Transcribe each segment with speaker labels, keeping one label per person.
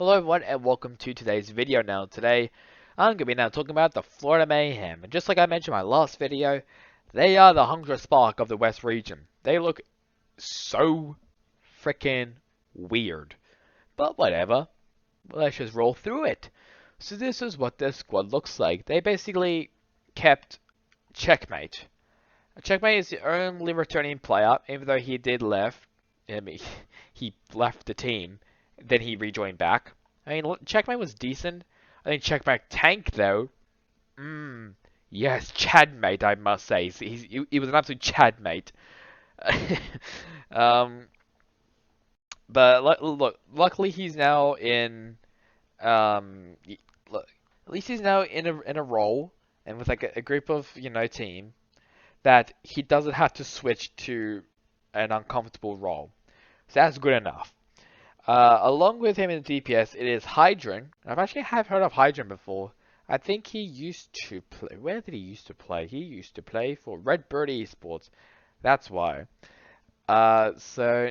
Speaker 1: Hello everyone and welcome to today's video. Now today I'm going to be talking about the Florida Mayhem, and just like I mentioned in my last video, they are the Hunger Spark of the West region. They look so freaking weird, but whatever, let's just roll through it. So this is what their squad looks like. They basically kept Checkmate. Checkmate is the only returning player, even though he did left. I mean, he left the team, then he rejoined back. I mean, Checkmate was decent. I think Checkmate tanked though. Yes, Chadmate, I must say. He was an absolute Chadmate. um, but look, luckily he's now in. Look, at least he's now in a role and with like a group of team that he doesn't have to switch to an uncomfortable role. So that's good enough. Along with him in DPS, it is Hydron. I've actually have heard of Hydron before. I think he used to play. Where did he used to play? He used to play for Redbird Esports. That's why. So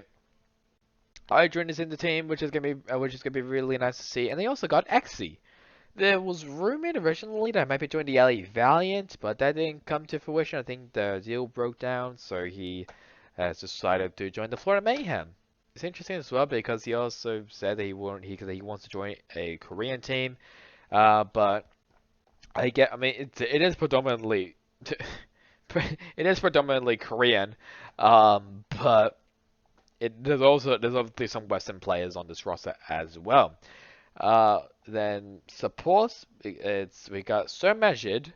Speaker 1: Hydron is in the team, which is gonna be really nice to see. And they also got Exy. There was rumored originally that I might be joining the LA Valiant, but that didn't come to fruition. I think the deal broke down, so he has decided to join the Florida Mayhem. It's interesting as well because he also said that he wants to join a Korean team, but I mean it is predominantly it is predominantly Korean, but there's obviously some Western players on this roster as well. Then supports, we got Sir Majid,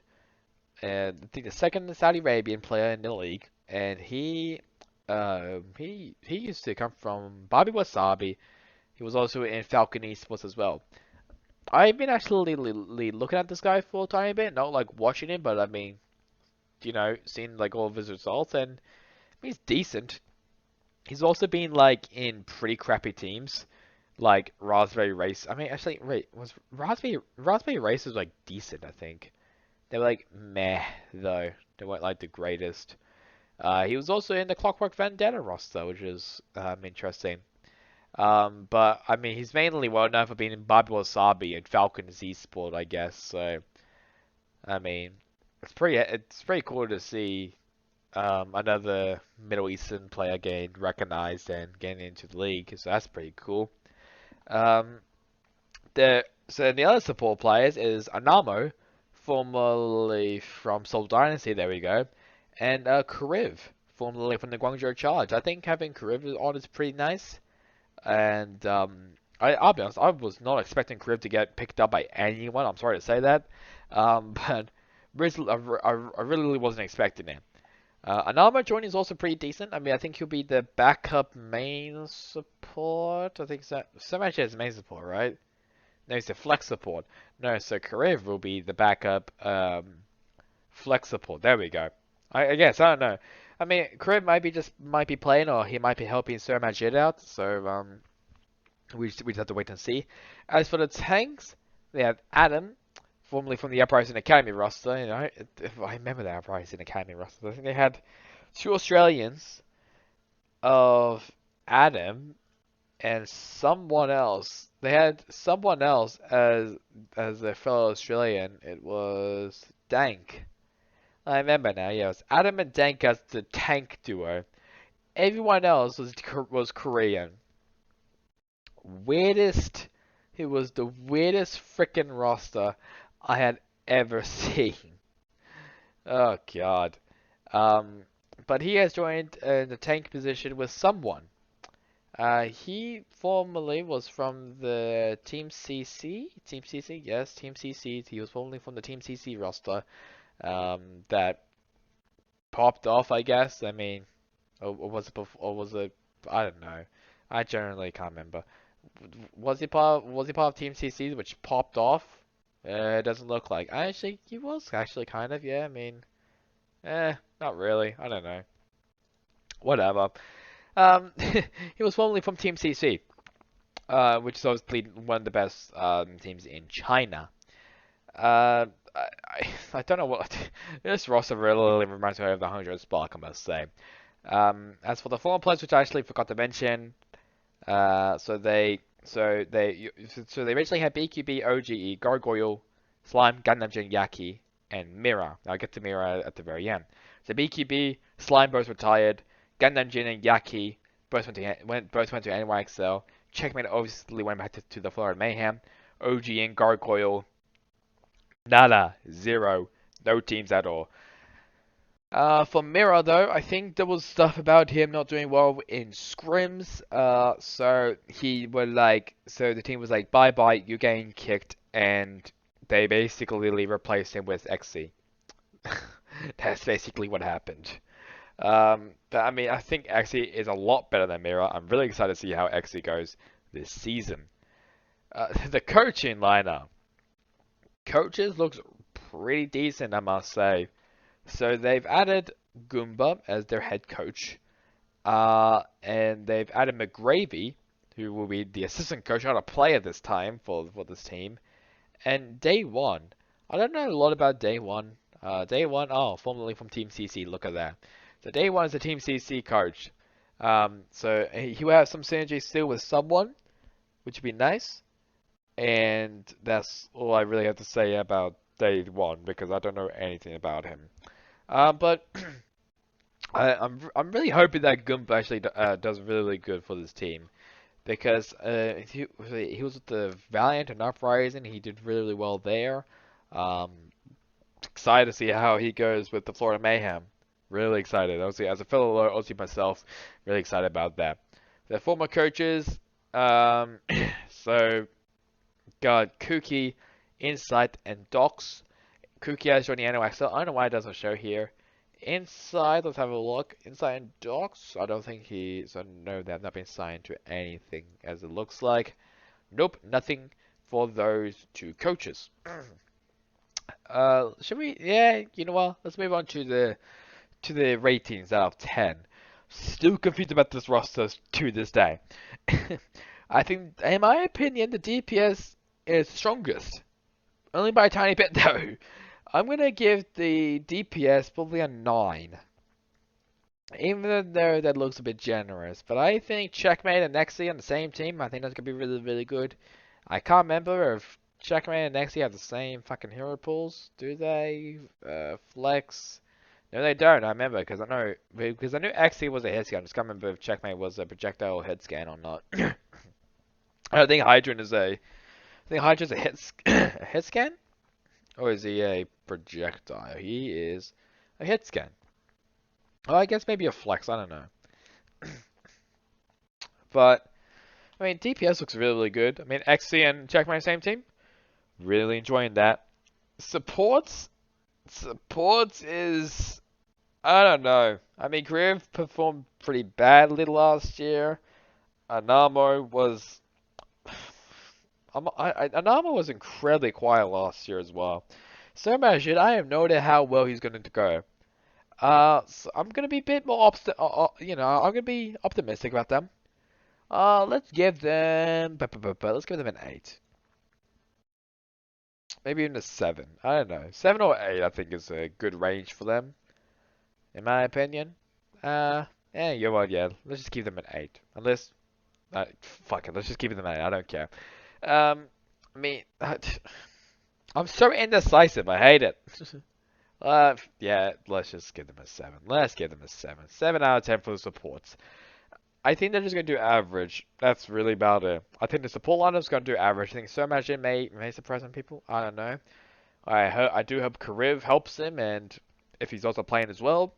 Speaker 1: and I think the second Saudi Arabian player in the league, and he used to come from Bobby Wasabi. He was also in Falcon Esports as well. I've been actually looking at this guy for a tiny bit, not like watching him, but I mean, seeing like all of his results, and he's decent. He's also been like in pretty crappy teams, like Raspberry Race. I mean, actually, wait, was Raspberry Race was like decent? I think they were like meh though. They weren't like the greatest. He was also in the Clockwork Vendetta roster, which is interesting. But I mean, he's mainly well known for being in Bobby Wasabi and Falcon's Esport, I guess. So I mean, it's pretty cool to see another Middle Eastern player getting recognized and getting into the league. So that's pretty cool. Um, the other support players is Anamo, formerly from Seoul Dynasty. There we go, and Kariv, formerly from the Guangzhou Charge. I think having Kariv on is pretty nice. And I'll be honest, I was not expecting Kariv to get picked up by anyone. I'm sorry to say that, but I really wasn't expecting it. Anama joining is also pretty decent. I mean, I think he'll be the backup main support. I think so. Samash is main support, right? No, he's the flex support. No, so Karev will be the backup flex support. There we go. I guess, I don't know. I mean, Karev might be playing, or he might be helping Sir Majid out. So we just have to wait and see. As for the tanks, they have Adam, formerly from the Uprising Academy roster. If I remember the Uprising Academy roster, I think they had two Australians of Adam and someone else. They had someone else as their fellow Australian. It was Dank. I remember now. Yeah, it was Adam and Dank as the tank duo. Everyone else was Korean. Weirdest. It was the weirdest freaking roster I had ever seen. Oh god. But he has joined in the tank position with someone. He formerly was from the Team CC. Team CC, yes, Team CC. He was formerly from the Team CC roster. That popped off, I guess. I mean, or was it before? Or was it? I don't know. I generally can't remember. Was he part of Team CC, which popped off? It doesn't look like. Actually, he was actually kind of. Yeah, I mean, not really. I don't know. Whatever. He was formerly from Team CC, which is obviously one of the best teams in China. I don't know what this roster really reminds me of the 100 Spark, I must say. As for the former players, which I actually forgot to mention, so they So they originally had BQB, OGE, Gargoyle, Slime, Gundam Jin, Yaki, and Mira. I'll get to Mira at the very end. So BQB, Slime both retired. Gundam Jin and Yaki both went to NYXL. Checkmate obviously went back to the Florida Mayhem. OG and Gargoyle, nada, zero, no teams at all. For Mira though, I think there was stuff about him not doing well in scrims. So the team was like, bye bye, you're getting kicked, and they basically replaced him with XC. That's basically what happened. But I mean, I think XC is a lot better than Mira. I'm really excited to see how XC goes this season. The coaching lineup. Coaches looks pretty decent, I must say. So they've added Goomba as their head coach. And they've added McGravy, who will be the assistant coach, not a player this time for this team. And Day One. I don't know a lot about Day One. Day One, formerly from Team CC, look at that. So Day One is the Team CC coach. So he will have some synergy still with someone, which would be nice. And that's all I really have to say about Day One, because I don't know anything about him. But I'm really hoping that Goomba actually does really good for this team, because he was with the Valiant and Uprising. He did really well there. Um, Excited to see how he goes with the Florida Mayhem. Really excited. Obviously, as a fellow Aussie myself, really excited about that. The former coaches, so got Kuki, Insight, and Docs. Kuki has joined the NOXL. I don't know why it doesn't show here. Inside, let's have a look. Inside and Docs, I don't think so no, they have not been signed to anything as it looks like. Nope, nothing for those two coaches. Should we? Yeah, you know what? Let's move on to the ratings out of 10. Still confused about this roster to this day. I think, in my opinion, the DPS is strongest. Only by a tiny bit, though. I'm going to give the DPS probably a 9. Even though that looks a bit generous. But I think Checkmate and Nexi on the same team, I think that's going to be really, really good. I can't remember if Checkmate and Nexi have the same fucking hero pools. Do they? Flex? No, they don't. I remember because I knew Xe was a hit scan. I just can't remember if Checkmate was a projectile head scan or not. I don't think Hydran is a. I think Hydra's a a hit scan, or is he a projectile? He is a hit scan. Oh, I guess maybe a flex. I don't know. But I mean, DPS looks really, really good. I mean, XC and Checkmate same team. Really enjoying that. Supports is, I don't know. I mean, Griff performed pretty badly last year. Anamo was Anamo was incredibly quiet last year as well. So imagine, I have no idea how well he's going to go. So I'm gonna be a bit more I'm gonna be optimistic about them. Let's give them an 8. Maybe even a 7. I don't know. 7 or 8 I think is a good range for them, in my opinion. You know what, yeah, let's just give them an 8. Unless, fuck it, let's just give them an 8. I don't care. I mean, I'm so indecisive. I hate it. Yeah, let's just give them a 7. Let's give them a 7. 7 out of 10 for the supports. I think they're just going to do average. That's really about it. I think the support lineup's going to do average. I think so much it may surprise some people. I don't know. I do hope Kariv helps him, and if he's also playing as well,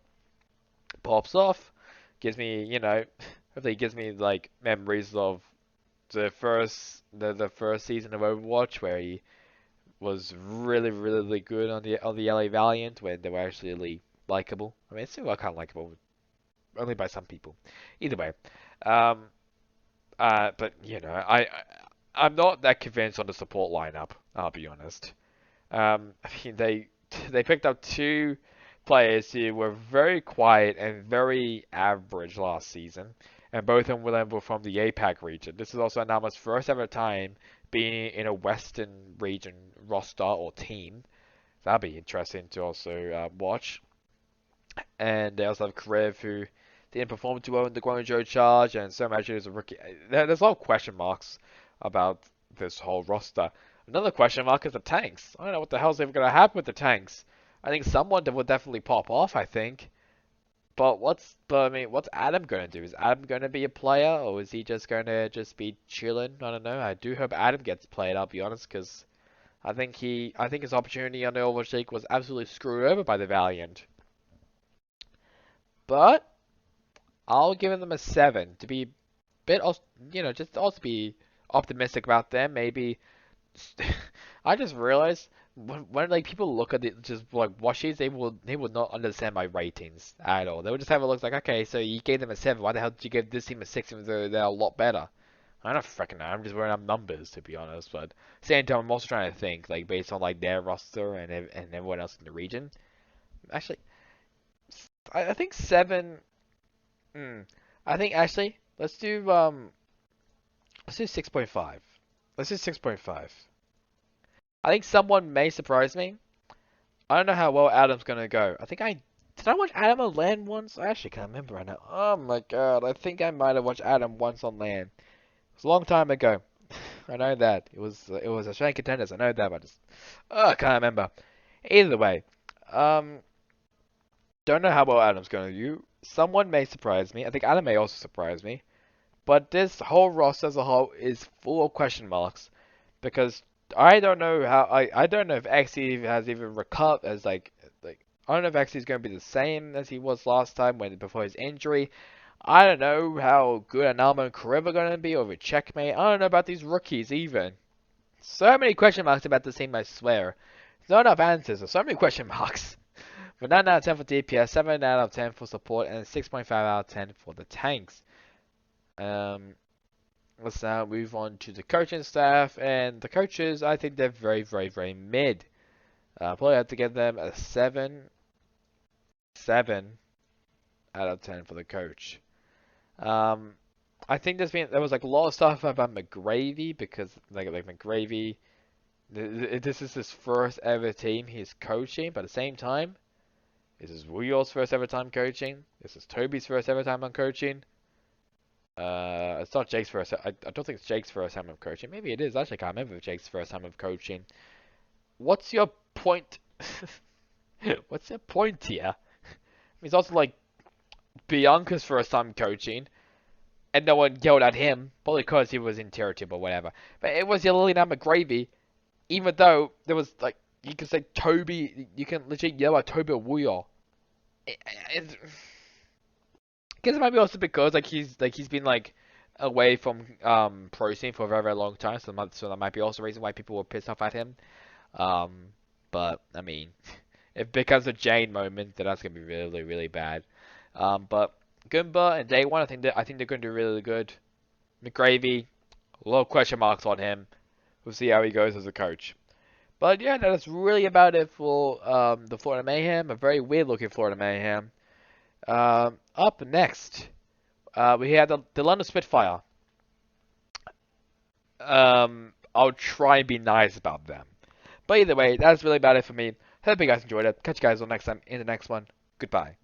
Speaker 1: pops off. Gives me, hopefully it gives me like memories of the first season of Overwatch where he was really, really good on the LA Valiant when they were actually really likable. I mean, it's still kind of likable, only by some people. Either way, but I'm not that convinced on the support lineup. I'll be honest. I mean, they picked up 2 players who were very quiet and very average last season, and both of them were from the APAC region. This is also Nama's first ever time being in a Western region roster or team. That'll be interesting to also watch. And they also have Karev, who didn't perform too well in the Guangzhou charge, and so imagine is a rookie. There's a lot of question marks about this whole roster. Another question mark is the tanks. I don't know what the hell's even going to happen with the tanks. I think someone will definitely pop off, I think. But I mean, what's Adam going to do? Is Adam going to be a player, or is he just going to just be chilling? I don't know. I do hope Adam gets played, I'll be honest, because I think his opportunity on the Overwatch League was absolutely screwed over by the Valiant. But I'll give them a 7 to be a bit, just also be optimistic about them. Maybe I just realized when like people look at it, just like watch these, they would not understand my ratings at all. They would just have a look like, okay, so you gave them a 7. Why the hell did you give this team a 6 even though they're a lot better? I don't freaking know. I'm just wearing up numbers to be honest. But same time, I'm also trying to think like based on like their roster and everyone else in the region. Actually, I think 7. I think actually let's do 6.5. Let's do 6.5. I think someone may surprise me. I don't know how well Adam's gonna go. Did I watch Adam on LAN once? I actually can't remember right now. Oh my god, I think I might have watched Adam once on LAN. It was a long time ago. I know that. It was Australian Contenders. I know that, but I can't remember. Either way, don't know how well Adam's gonna do. Someone may surprise me. I think Adam may also surprise me. But this whole roster as a whole is full of question marks because I don't know how I don't know if XE has even recovered as I don't know if XE is going to be the same as he was last time before his injury. I don't know how good Anama and Kariba are going to be over Checkmate. I don't know about these rookies even. So many question marks about this team, I swear. There's not enough answers. There's so many question marks. But 9 out of 10 for DPS, 7 out of 10 for support, and 6.5 out of 10 for the tanks. Let's now move on to the coaching staff, and the coaches, I think they're very, very, very mid. Probably have to give them a 7 out of 10 for the coach. I think there was like a lot of stuff about McGravy because like McGravy, this is his first ever team he's coaching, but at the same time, this is Wuyol's first ever time coaching. This is Toby's first ever time on coaching. It's not Jake's first. I don't think it's Jake's first time of coaching. Maybe it is. Actually, I can't remember if Jake's first time of coaching. What's your point? What's your point here? It's also like Bianca's first time coaching, and no one yelled at him, probably because he was in tier 2 or whatever. But it was your Lily McGravy, even though there was like you can say Toby, you can legit yell at Toby or Wuyol. Guess it might be also because he's been like away from pro scene for a very, very long time, so that might be also the reason why people were pissed off at him. But I mean, if it becomes a Jane moment, then that's gonna be really, really bad. But Goomba and Day One, I think they're gonna do really good. McGravy, a lot of question marks on him. We'll see how he goes as a coach. But yeah, that's really about it for the Florida Mayhem. A very weird looking Florida Mayhem. Up next, we have the London Spitfire. I'll try and be nice about them. But either way, that's really about it for me. Hope you guys enjoyed it. Catch you guys on next time in the next one. Goodbye.